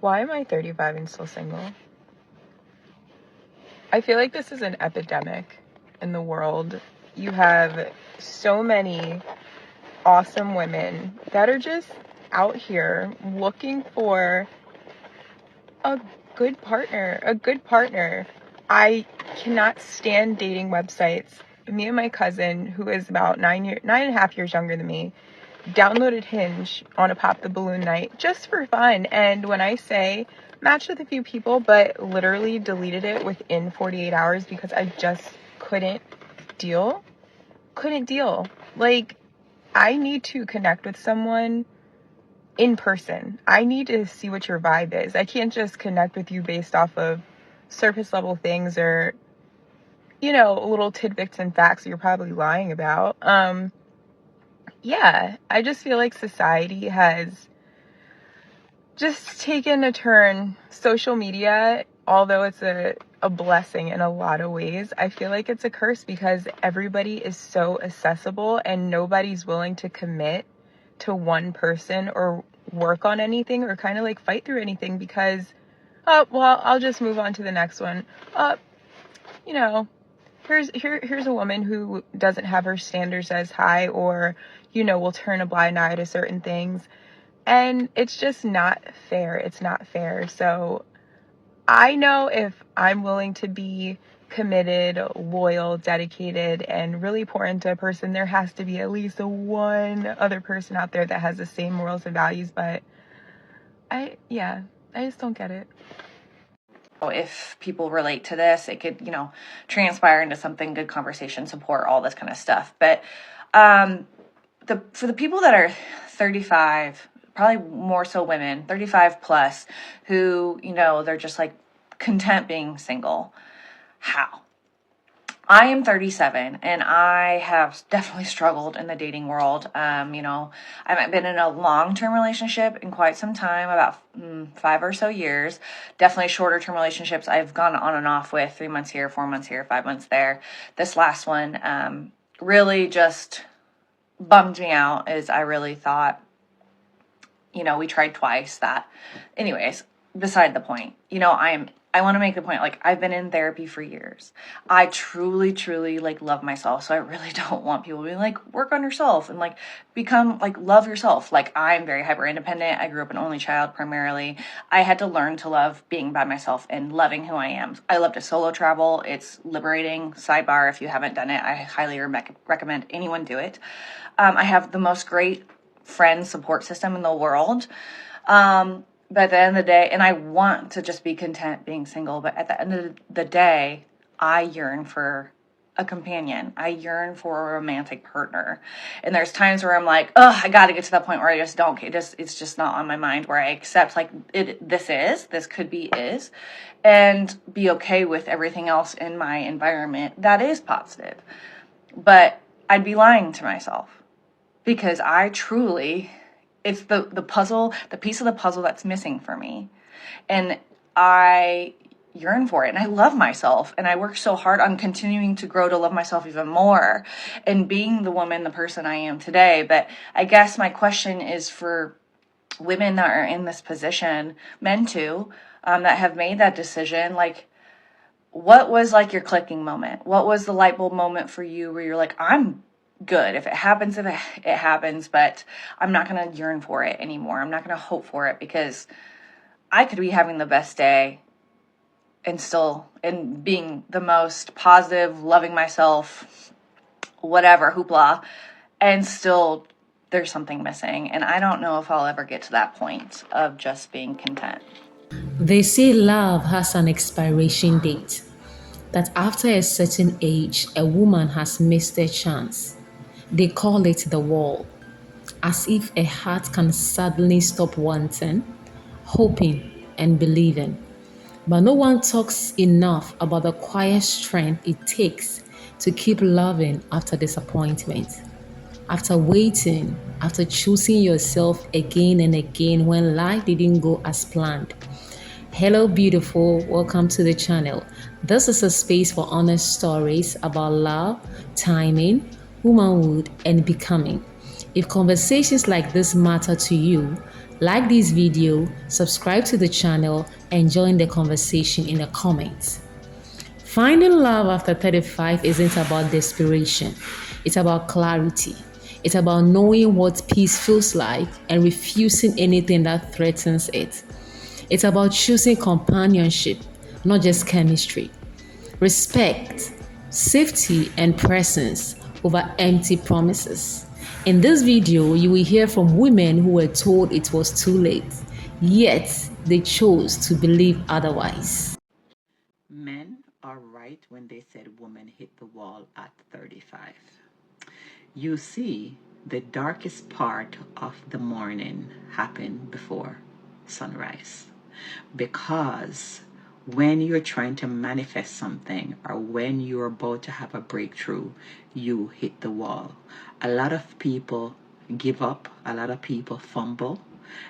Why am I 35 and still single? I feel like this is an epidemic in the world. You have so many awesome women that are just out here looking for a good partner. I cannot stand dating websites. Me and my cousin, who is about 9.5 years younger than me, downloaded Hinge on a pop the balloon night just for fun. And when I say matched with a few people, but literally deleted it within 48 hours because I just couldn't deal. Like, I need to connect with someone in person. I need to see what your vibe is. I can't just connect with you based off of surface level things or, little tidbits and facts you're probably lying about. Yeah, I just feel like society has just taken a turn. Social media, although it's a blessing in a lot of ways, I feel like it's a curse because everybody is so accessible and nobody's willing to commit to one person or work on anything or kind of like fight through anything because, I'll just move on to the next one. Here's a woman who doesn't have her standards as high or, will turn a blind eye to certain things. And it's just not fair. It's not fair. So I know if I'm willing to be committed, loyal, dedicated, and really pour into a person, there has to be at least one other person out there that has the same morals and values. But I just don't get it. If people relate to this, it could, transpire into something, good conversation, support, all this kind of stuff. But for the people that are 35, probably more so women, 35 plus, who, they're just like content being single. How? I am 37 and I have definitely struggled in the dating world. I haven't been in a long-term relationship in quite some time, about 5 or so years. Definitely shorter term relationships I've gone on and off with, 3 months here, 4 months here, 5 months there. This last one really just bummed me out, as I really thought, we tried twice that. Anyways, beside the point, I want to make the point, like, I've been in therapy for years. I truly, truly, love myself. So I really don't want people being like, work on yourself and, become, love yourself. I'm very hyper independent. I grew up an only child primarily. I had to learn to love being by myself and loving who I am. I love to solo travel. It's liberating. Sidebar, if you haven't done it, I highly recommend anyone do it. I have the most great friend support system in the world. But at the end of the day, and I want to just be content being single, but at the end of the day, I yearn for a companion. I yearn for a romantic partner. And there's times where I'm like, I got to get to that point where I just don't, it's just not on my mind, where I accept this could be, and be okay with everything else in my environment that is positive. But I'd be lying to myself because I truly, it's the puzzle, the piece of the puzzle that's missing for me. And I yearn for it. And I love myself. And I work so hard on continuing to grow to love myself even more and being the woman, the person I am today. But I guess my question is for women that are in this position, men too, that have made that decision. What was your clicking moment? What was the light bulb moment for you where you're like, I'm good. If it happens, it happens, but I'm not going to yearn for it anymore. I'm not going to hope for it, because I could be having the best day and being the most positive, loving myself, whatever, hoopla, and still there's something missing. And I don't know if I'll ever get to that point of just being content. They say love has an expiration date, that after a certain age, a woman has missed their chance. They call it the wall, as if a heart can suddenly stop wanting, hoping, and believing. But no one talks enough about the quiet strength it takes to keep loving after disappointment, after waiting, after choosing yourself again and again when life didn't go as planned. Hello, beautiful. Welcome to the channel. This is a space for honest stories about love, timing, womanhood, and becoming. If conversations like this matter to you, Like this video, subscribe to the channel, and join the conversation in the comments. Finding love after 35 isn't about desperation, it's about clarity. It's about knowing what peace feels like and refusing anything that threatens it. It's about choosing companionship, not just chemistry. Respect, safety, and presence over empty promises. In this video, you will hear from women who were told it was too late, yet they chose to believe otherwise. Men are right when they said women hit the wall at 35. You see, the darkest part of the morning happened before sunrise. Because when you're trying to manifest something or when you're about to have a breakthrough, you hit the wall. A lot of people give up, a lot of people fumble,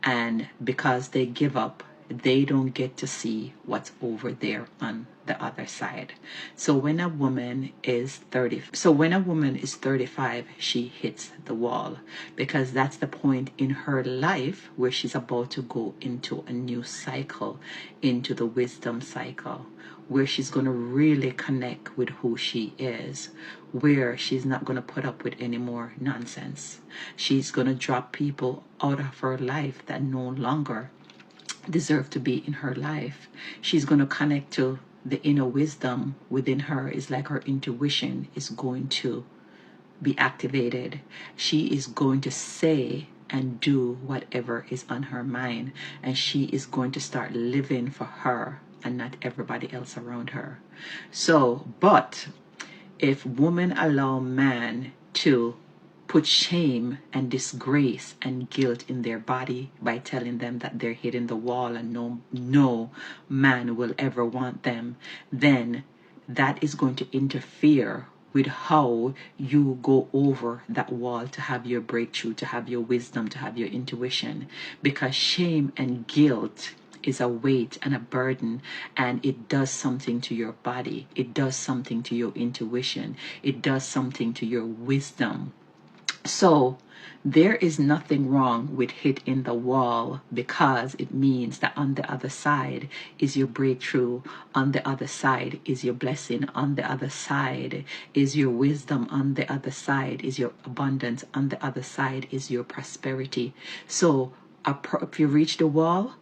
and because they give up, they don't get to see what's over there on the other side. So when a woman is 35, she hits the wall because that's the point in her life where she's about to go into a new cycle, into the wisdom cycle, where she's going to really connect with who she is, where she's not going to put up with any more nonsense. She's going to drop people out of her life that no longer deserve to be in her life. She's going to connect to the inner wisdom within her. It's like her intuition is going to be activated. She is going to say and do whatever is on her mind, and she is going to start living for her and not everybody else around her. So, but if women allow man to put shame and disgrace and guilt in their body by telling them that they're hitting the wall and no man will ever want them, then that is going to interfere with how you go over that wall to have your breakthrough, to have your wisdom, to have your intuition. Because shame and guilt is a weight and a burden, and it does something to your body. It does something to your intuition. It does something to your wisdom. So there is nothing wrong with hitting the wall, because it means that on the other side is your breakthrough. On the other side is your blessing. On the other side is your wisdom. On the other side is your abundance. On the other side is your prosperity. So if you reach the wall,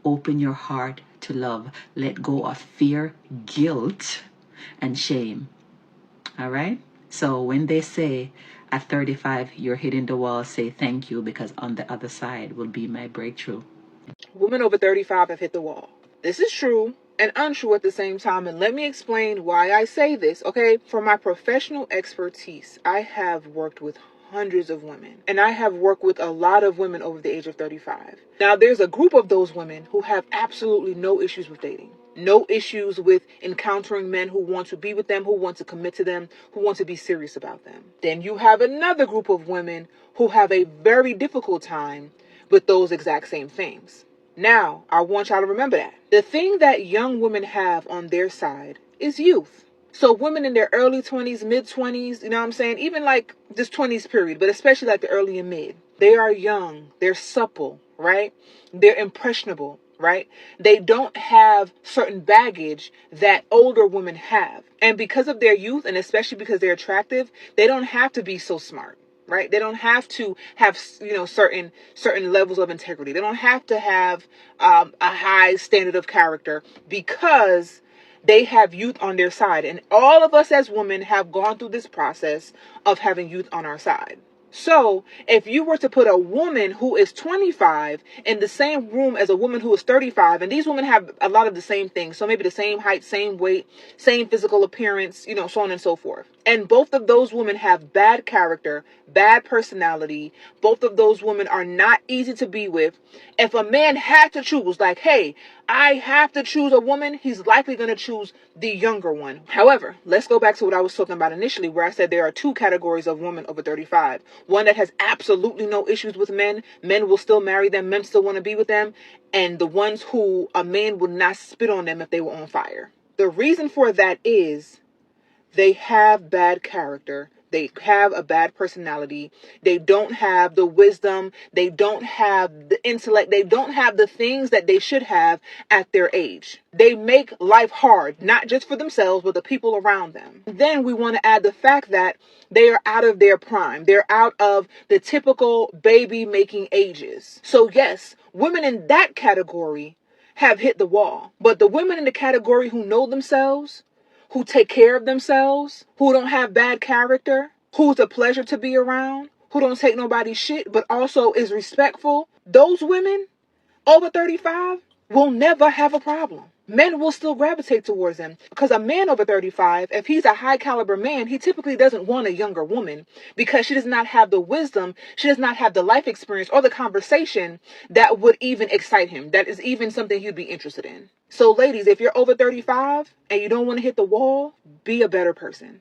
open your heart to love. Let go of fear, guilt, and shame. All right? So when they say at 35 you're hitting the wall, say thank you, because on the other side will be my breakthrough. Women over 35 have hit the wall. This is true and untrue at the same time, and let me explain why I say this, okay? For my professional expertise, I have worked with hundreds of women, and I have worked with a lot of women over the age of 35. Now, there's a group of those women who have absolutely no issues with dating. No issues with encountering men who want to be with them, who want to commit to them, who want to be serious about them. Then you have another group of women who have a very difficult time with those exact same things. Now, I want y'all to remember that. The thing that young women have on their side is youth. So women in their early 20s, mid 20s, you know what I'm saying? Even like this 20s period, but especially like the early and mid. They are young. They're supple, right? They're impressionable, right? They don't have certain baggage that older women have. And because of their youth, and especially because they're attractive, they don't have to be so smart. Right? They don't have to have, certain levels of integrity. They don't have to have a high standard of character, because they have youth on their side. And all of us as women have gone through this process of having youth on our side. So if you were to put a woman who is 25 in the same room as a woman who is 35, and these women have a lot of the same things, so maybe the same height, same weight, same physical appearance, so on and so forth. And both of those women have bad character, bad personality. Both of those women are not easy to be with. If a man had to choose, like, hey, I have to choose a woman, he's likely going to choose the younger one. However, let's go back to what I was talking about initially, where I said there are two categories of women over 35. One that has absolutely no issues with men. Men will still marry them. Men still want to be with them. And the ones who a man would not spit on them if they were on fire. The reason for that is they have bad character. They have a bad personality. They don't have the wisdom. They don't have the intellect. They don't have the things that they should have at their age. They make life hard, not just for themselves, but the people around them. Then we want to add the fact that they are out of their prime. They're out of the typical baby making ages. So yes, women in that category have hit the wall. But the women in the category who know themselves, who take care of themselves, who don't have bad character, who's a pleasure to be around, who don't take nobody's shit, but also is respectful, those women over 35 will never have a problem. Men will still gravitate towards them because a man over 35, if he's a high caliber man, he typically doesn't want a younger woman because she does not have the wisdom, she does not have the life experience or the conversation that would even excite him, that is even something he'd be interested in. So ladies, if you're over 35 and you don't want to hit the wall, be a better person.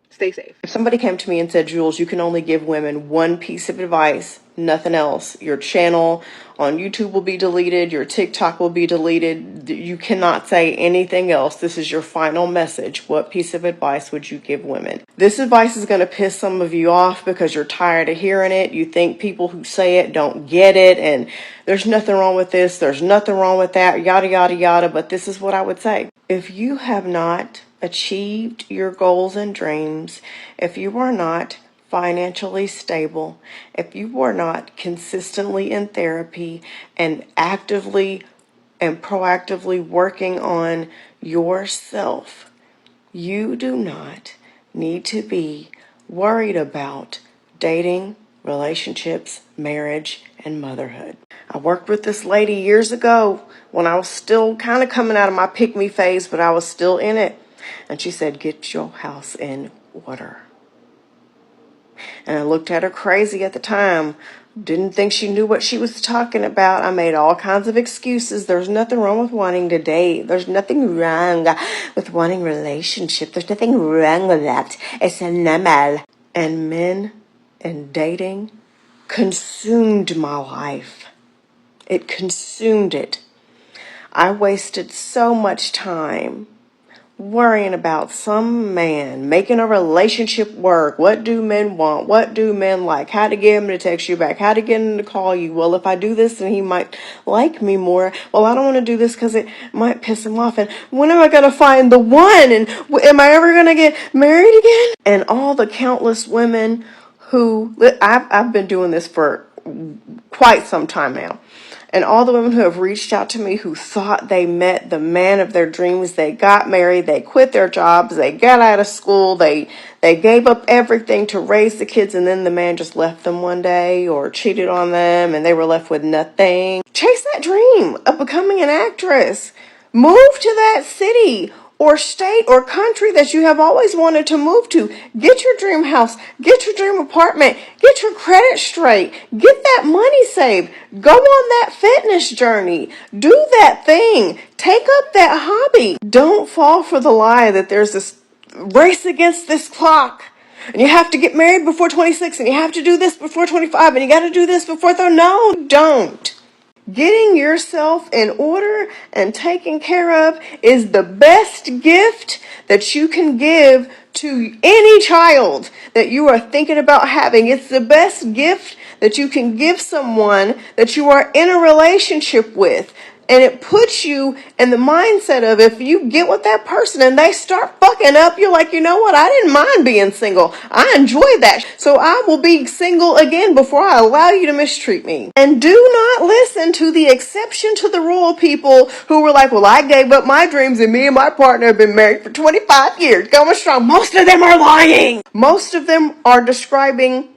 Stay safe. If somebody came to me and said, Jules, you can only give women one piece of advice, nothing else. Your channel on YouTube will be deleted. Your TikTok will be deleted. You cannot say anything else. This is your final message. What piece of advice would you give women? This advice is going to piss some of you off because you're tired of hearing it. You think people who say it don't get it. And there's nothing wrong with this. There's nothing wrong with that. Yada, yada, yada. But this is what I would say. If you have not achieved your goals and dreams, if you are not financially stable, if you are not consistently in therapy and actively and proactively working on yourself, you do not need to be worried about dating, relationships, marriage, and motherhood. I worked with this lady years ago when I was still kind of coming out of my pick-me phase, but I was still in it. And she said, get your house in order. And I looked at her crazy at the time. Didn't think she knew what she was talking about. I made all kinds of excuses. There's nothing wrong with wanting to date. There's nothing wrong with wanting a relationship. There's nothing wrong with that. It's normal. And men and dating consumed my life. It consumed it. I wasted so much time worrying about some man, making a relationship work. What do men want? What do men like? How to get him to text you back? How to get him to call you? Well, if I do this, then he might like me more. Well, I don't want to do this because it might piss him off. And when am I going to find the one? And am I ever going to get married again? And all the countless women who, I've been doing this for quite some time now. And all the women who have reached out to me who thought they met the man of their dreams, they got married, they quit their jobs, they got out of school, they gave up everything to raise the kids, and then the man just left them one day or cheated on them and they were left with nothing. Chase that dream of becoming an actress. Move to that city or state or country that you have always wanted to move to. Get your dream house. Get your dream apartment. Get your credit straight. Get that money saved. Go on that fitness journey. Do that thing. Take up that hobby. Don't fall for the lie that there's this race against this clock. And you have to get married before 26 and you have to do this before 25 and you got to do this before 30. No, don't. Getting yourself in order and taken care of is the best gift that you can give to any child that you are thinking about having. It's the best gift that you can give someone that you are in a relationship with. And it puts you in the mindset of if you get with that person and they start fucking up, you're like, you know what? I didn't mind being single. I enjoyed that. So I will be single again before I allow you to mistreat me. And do not listen to the exception to the rule people who were like, well, I gave up my dreams and me and my partner have been married for 25 years. Going strong. Most of them are lying. Most of them are describing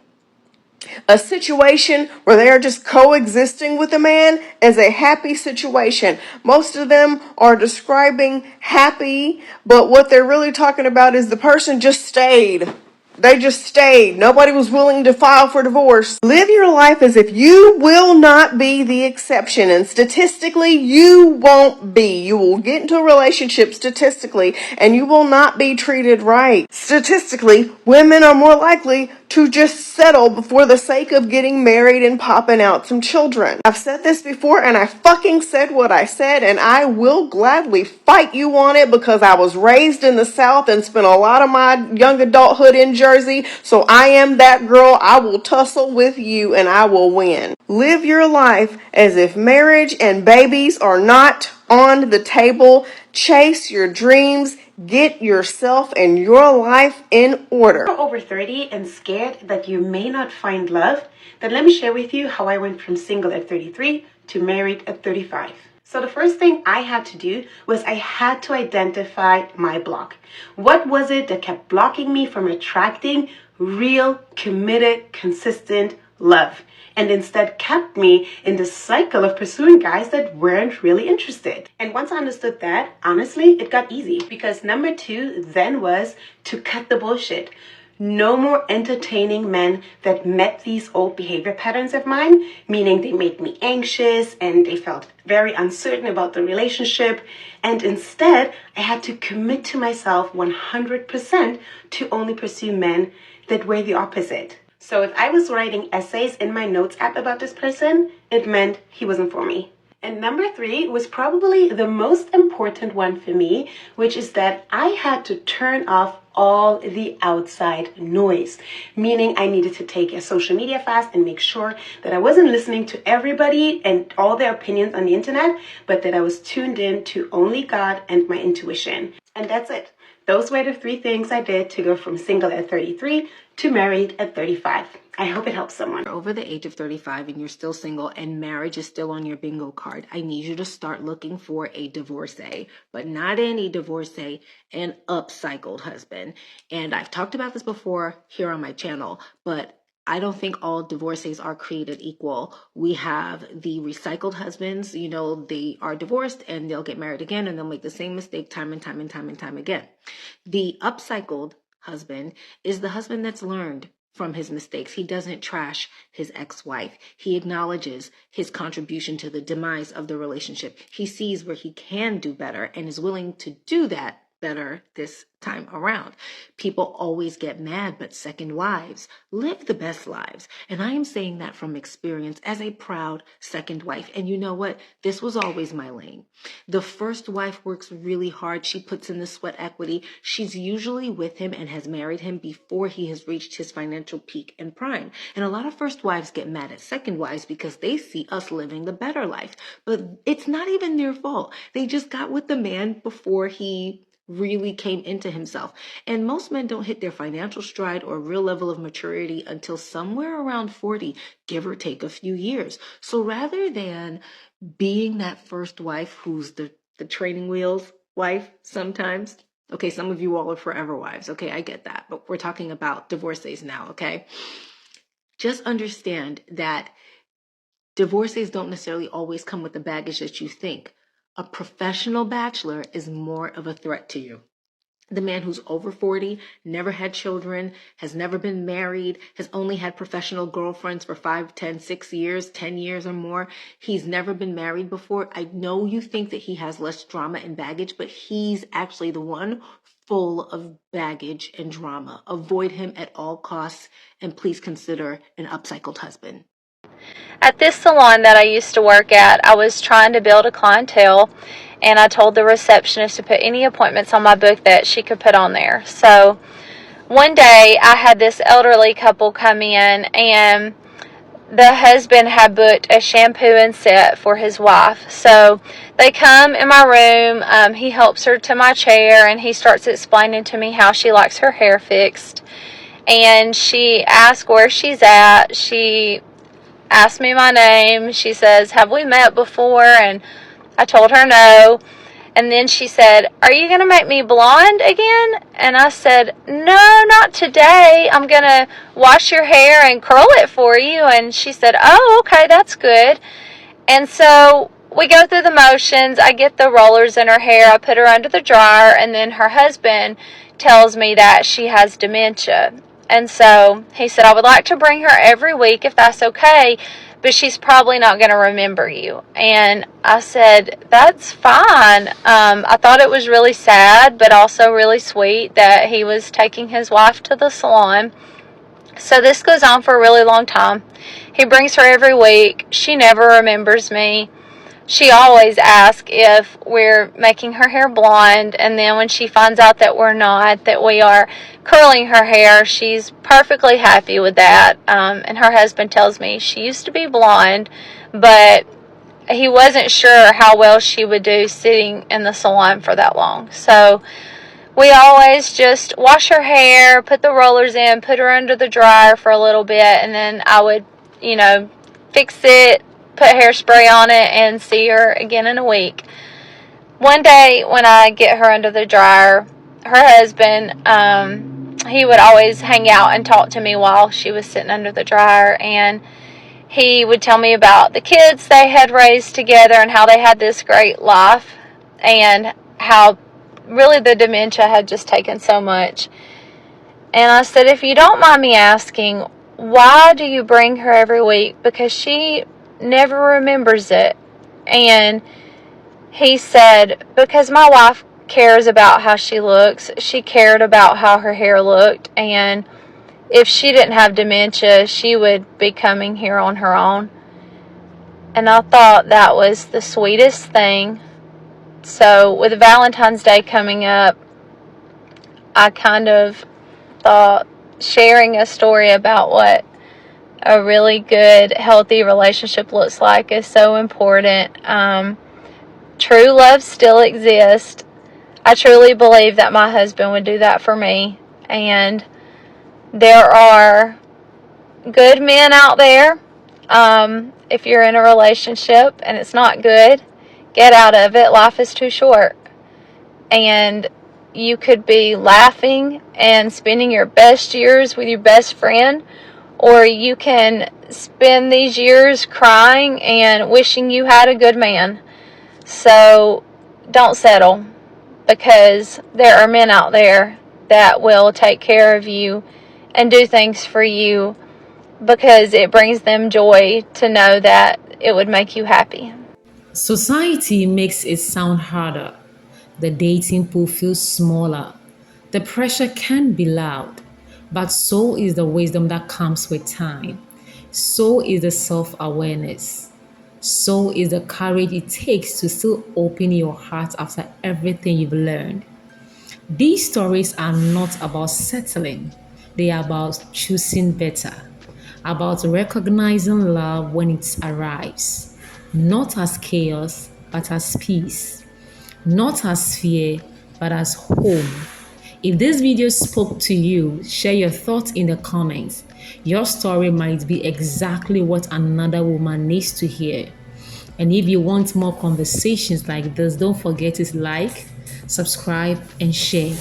a situation where they are just coexisting with a man as a happy situation. Most of them are describing happy, but what they're really talking about is the person just stayed. They just stayed. Nobody was willing to file for divorce. Live your life as if you will not be the exception. And statistically, you won't be. You will get into a relationship statistically, and you will not be treated right. Statistically, women are more likely to just settle for the sake of getting married and popping out some children. I've said this before, and I fucking said what I said, and I will gladly fight you on it because I was raised in the South and spent a lot of my young adulthood in Jersey, so I am that girl. I will tussle with you and I will win. Live your life as if marriage and babies are not on the table. Chase your dreams. Get yourself and your life in order. If you're over 30 and scared that you may not find love, then let me share with you how I went from single at 33 to married at 35. So the first thing I had to do was I had to identify my block. What was it that kept blocking me from attracting real, committed, consistent love? And instead kept me in this cycle of pursuing guys that weren't really interested. And once I understood that, honestly, it got easy. Because number 2 then was to cut the bullshit. No more entertaining men that met these old behavior patterns of mine, meaning they made me anxious and they felt very uncertain about the relationship. And instead, I had to commit to myself 100% to only pursue men that were the opposite. So if I was writing essays in my notes app about this person, it meant he wasn't for me. And number 3 was probably the most important one for me, which is that I had to turn off all the outside noise, meaning I needed to take a social media fast and make sure that I wasn't listening to everybody and all their opinions on the internet, but that I was tuned in to only God and my intuition. And that's it. Those were the 3 things I did to go from single at 33 to married at 35. I hope it helps someone. Over the age of 35 and you're still single and marriage is still on your bingo card, I need you to start looking for a divorcee, but not any divorcee, an upcycled husband. And I've talked about this before here on my channel, but I don't think all divorcees are created equal. We have the recycled husbands, they are divorced and they'll get married again and they'll make the same mistake time and time and time and time again. The upcycled husband is the husband that's learned from his mistakes. He doesn't trash his ex-wife. He acknowledges his contribution to the demise of the relationship. He sees where he can do better and is willing to do that better this time around. People always get mad, but second wives live the best lives. And I am saying that from experience as a proud second wife. And you know what? This was always my lane. The first wife works really hard. She puts in the sweat equity. She's usually with him and has married him before he has reached his financial peak and prime. And a lot of first wives get mad at second wives because they see us living the better life. But it's not even their fault. They just got with the man before he really came into himself. And most men don't hit their financial stride or real level of maturity until somewhere around 40, give or take a few years. So rather than being that first wife who's the training wheels wife sometimes, okay, some of you all are forever wives, okay, I get that, but we're talking about divorcees now, okay? Just understand that divorcees don't necessarily always come with the baggage that you think. A professional bachelor is more of a threat to you. The man who's over 40, never had children, has never been married, has only had professional girlfriends for 5, 10, 6 years, 10 years or more. He's never been married before. I know you think that he has less drama and baggage, but he's actually the one full of baggage and drama. Avoid him at all costs, and please consider an upcycled husband. At this salon that I used to work at, I was trying to build a clientele, and I told the receptionist to put any appointments on my book that she could put on there. So one day I had this elderly couple come in, and the husband had booked a shampoo and set for his wife. So they come in my room, he helps her to my chair, and he starts explaining to me how she likes her hair fixed. And she asks where she's at. She asked me my name. She says, "Have we met before?" And I told her no. And then she said, "Are you going to make me blonde again?" And I said, "No, not today. I'm going to wash your hair and curl it for you." And she said, "Oh, okay, that's good." And so we go through the motions. I get the rollers in her hair. I put her under the dryer. And then her husband tells me that she has dementia. And so he said, "I would like to bring her every week if that's okay, but she's probably not going to remember you." And I said, "That's fine." I thought it was really sad, but also really sweet that he was taking his wife to the salon. So this goes on for a really long time. He brings her every week. She never remembers me. She always asks if we're making her hair blonde, and then when she finds out that we're not, that we are curling her hair, she's perfectly happy with that. And her husband tells me she used to be blonde, but he wasn't sure how well she would do sitting in the salon for that long. So we always just wash her hair, put the rollers in, put her under the dryer for a little bit, and then I would, fix it, put hairspray on it, and see her again in a week. One day when I get her under the dryer, her husband, he would always hang out and talk to me while she was sitting under the dryer, and he would tell me about the kids they had raised together and how they had this great life, and how really the dementia had just taken so much. And I said, if you don't mind me asking, why do you bring her every week? Because she never remembers it. And he said, because my wife cares about how she looks. She cared about how her hair looked. And if she didn't have dementia, she would be coming here on her own. And I thought that was the sweetest thing. So with Valentine's Day coming up, I kind of thought sharing a story about what a really good, healthy relationship looks like is so important. True love still exists. I truly believe that my husband would do that for me. And there are good men out there. If you're in a relationship and it's not good, get out of it. Life is too short. And you could be laughing and spending your best years with your best friend, or you can spend these years crying and wishing you had a good man. So don't settle, because there are men out there that will take care of you and do things for you because it brings them joy to know that it would make you happy. Society makes it sound harder. The dating pool feels smaller. The pressure can be loud, but so is the wisdom that comes with time. So is the self awareness. So is the courage it takes to still open your heart after everything you've learned. These stories are not about settling, they are about choosing better, about recognizing love when it arrives, not as chaos, but as peace, not as fear, but as home. If this video spoke to you, share your thoughts in the comments. Your story might be exactly what another woman needs to hear. And if you want more conversations like this, don't forget to like, subscribe, and share.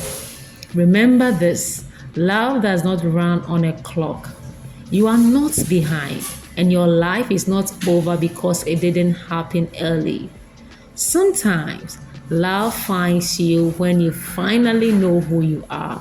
Remember this: love does not run on a clock. You are not behind, and your life is not over because it didn't happen early. Sometimes love finds you when you finally know who you are.